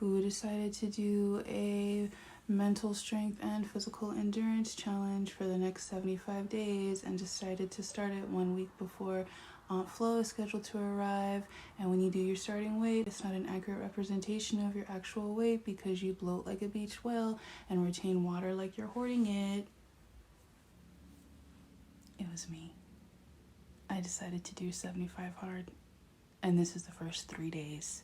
who decided to do a mental strength and physical endurance challenge for the next 75 days and decided to start it 1 week before Aunt Flo is scheduled to arrive. And when you do your starting weight, it's not an accurate representation of your actual weight because you bloat like a beach whale and retain water like you're hoarding it. It was me. I decided to do 75 hard, and this is the first 3 days.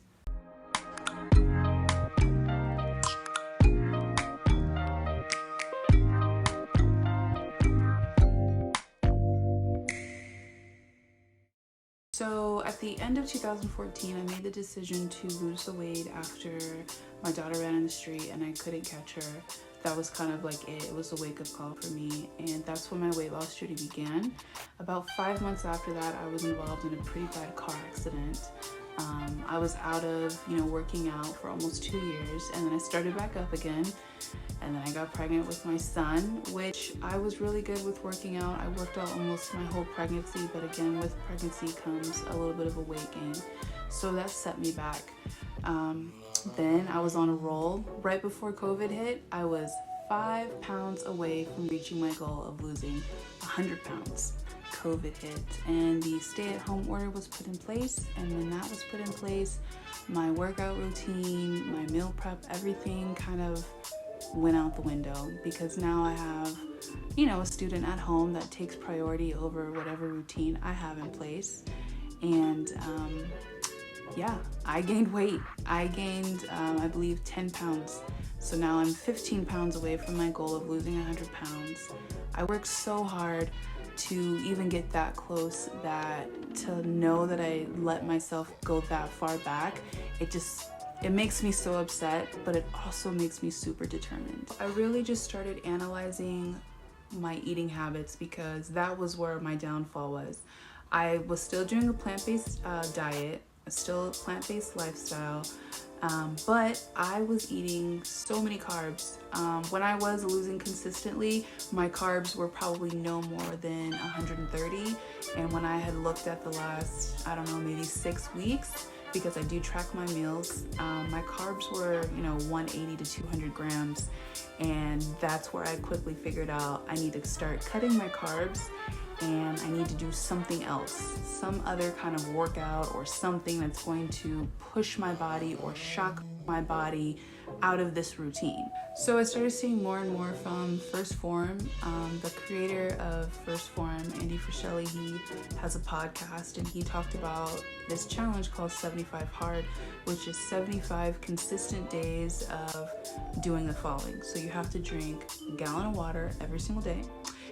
So at the end of 2014, I made the decision to lose the weight after my daughter ran in the street and I couldn't catch her. That was kind of like it. It was a wake-up call for me, and that's when my weight loss journey began. About 5 months after that, I was involved in a pretty bad car accident. I was out of, working out for almost 2 years, and then I started back up again, and then I got pregnant with my son, which I was really good with working out. I worked out almost my whole pregnancy, but again, with pregnancy comes a little bit of a weight gain, so that set me back. Then I was on a roll. Right before COVID hit, I was 5 pounds away from reaching my goal of losing 100 pounds. COVID hit and the stay-at-home order was put in place, and when that was put in place, my workout routine, my meal prep, everything kind of went out the window because now I have, a student at home that takes priority over whatever routine I have in place. And I gained weight. I gained, I believe, 10 pounds. So now I'm 15 pounds away from my goal of losing 100 pounds. I worked so hard to even get that close, that to know that I let myself go that far back, it makes me so upset, but it also makes me super determined. I really just started analyzing my eating habits because that was where my downfall was. I was still doing a plant-based diet, still a plant-based lifestyle, but I was eating so many carbs. When I was losing consistently, my carbs were probably no more than 130. And when I had looked at the last, maybe 6 weeks, because I do track my meals, my carbs were, 180 to 200 grams. And that's where I quickly figured out I need to start cutting my carbs, and I need to do something else, some other kind of workout or something that's going to push my body or shock my body out of this routine. So I started seeing more and more from 1st Phorm. The creator of 1st Phorm, Andy Friscelli, he has a podcast, and he talked about this challenge called 75 Hard, which is 75 consistent days of doing the following. So you have to drink a gallon of water every single day.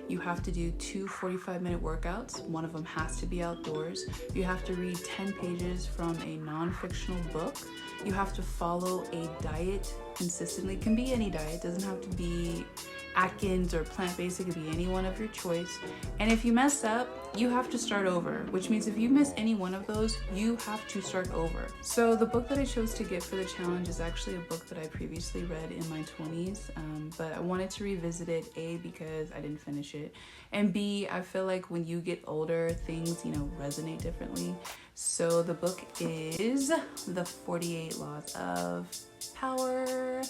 You have to do 2 45-minute workouts. One of them has to be outdoors. You have to read 10 pages from a non-fictional book. You have to follow a diet consistently. It can be any diet. It doesn't have to be Atkins or plant-based. It could be any one of your choice. And if you mess up, you have to start over, which means if you miss any one of those, you have to start over. So the book that I chose to get for the challenge is actually a book that I previously read in my 20s, but I wanted to revisit it, A, because I didn't finish it, and B, I feel like when you get older, things, resonate differently. So the book is The 48 Laws of Power.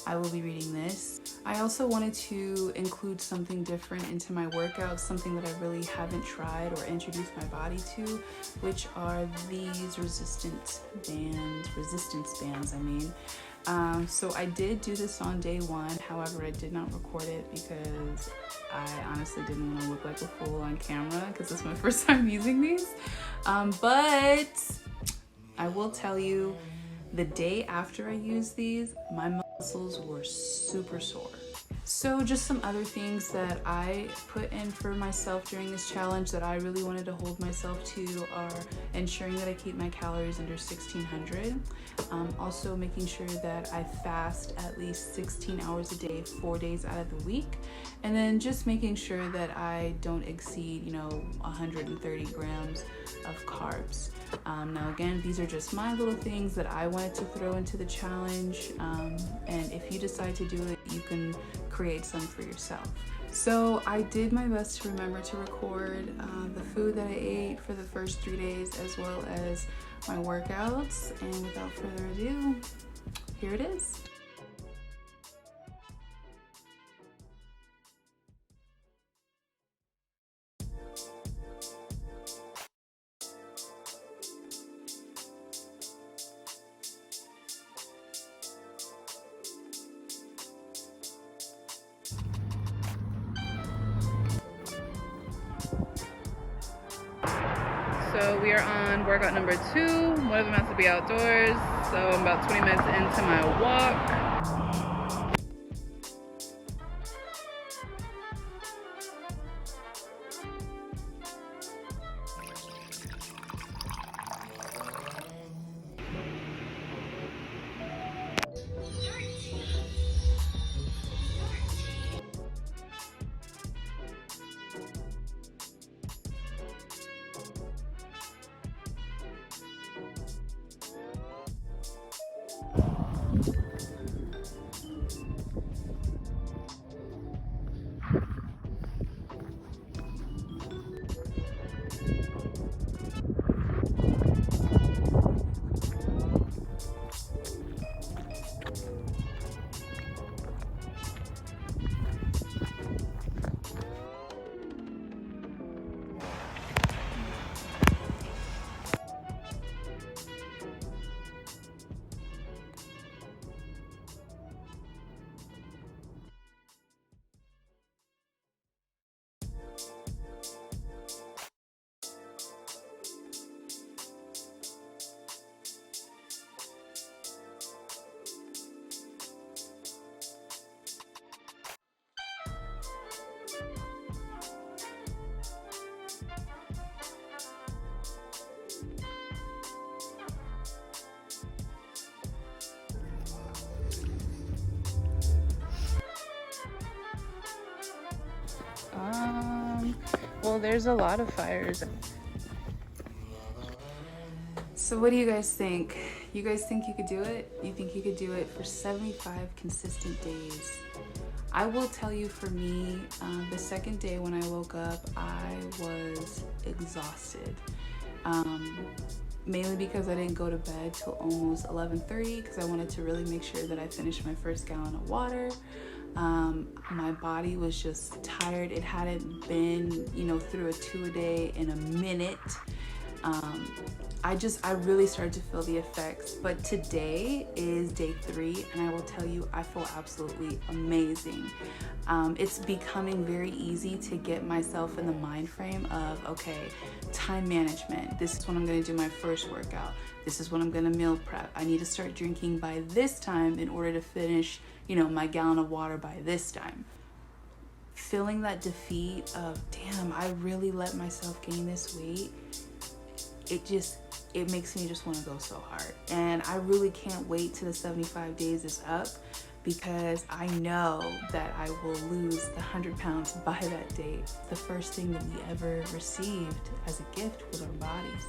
I will be reading this. I also wanted to include something different into my workouts, something that I really haven't tried or introduced my body to, which are these resistance bands. So I did do this on day 1. However, I did not record it because I honestly didn't want to look like a fool on camera because it's my first time using these. But I will tell you, the day after I used these, my muscles were super sore. So just some other things that I put in for myself during this challenge that I really wanted to hold myself to are ensuring that I keep my calories under 1600. Also making sure that I fast at least 16 hours a day, 4 days out of the week. And then just making sure that I don't exceed, 130 grams of carbs. Now again, these are just my little things that I wanted to throw into the challenge. And if you decide to do it, you can create some for yourself. So I did my best to remember to record the food that I ate for the first 3 days, as well as my workouts. And without further ado, here it is. So we are on workout number 2. One of them has to be outdoors. So I'm about 20 minutes into my walk. Well, there's a lot of fires. So what do you guys think? You guys think you could do it? You think you could do it for 75 consistent days? I will tell you, for me, the second day when I woke up, I was exhausted. Mainly because I didn't go to bed till almost 11:30 because I wanted to really make sure that I finished my first gallon of water. My body was just tired. It hadn't been, through a 2-a-day in a minute. I really started to feel the effects. But today is day 3, and I will tell you, I feel absolutely amazing. It's becoming very easy to get myself in the mind frame of, okay, time management. This is when I'm going to do my first workout. This is when I'm going to meal prep. I need to start drinking by this time in order to finish, my gallon of water by this time. Feeling that defeat of, damn, I really let myself gain this weight, it makes me just want to go so hard. And I really can't wait till the 75 days is up, because I know that I will lose the 100 pounds by that date. The first thing that we ever received as a gift was our bodies,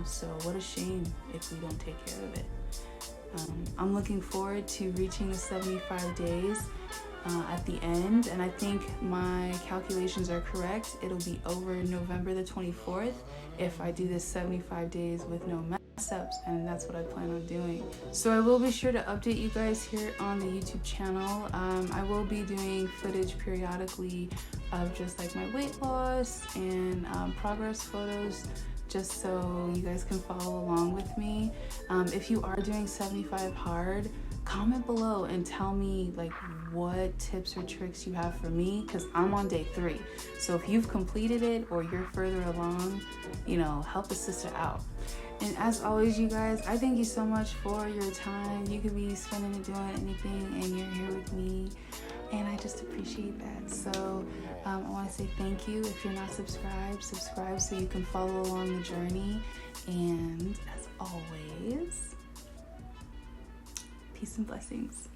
so what a shame if we don't take care of it. I'm looking forward to reaching the 75 days at the end, and I think my calculations are correct. It'll be over November the 24th if I do this 75 days with no mess ups, and that's what I plan on doing. So I will be sure to update you guys here on the YouTube channel. I will be doing footage periodically of just like my weight loss and progress photos, just so you guys can follow along with me. If you are doing 75 hard, comment below and tell me like what tips or tricks you have for me, because I'm on day 3. So if you've completed it or you're further along, help a sister out. And as always, you guys, I thank you so much for your time. You could be spending it doing anything, and you're here with me, and I just appreciate that. So I want to say thank you. If you're not subscribed, subscribe so you can follow along the journey. And as always, peace and blessings.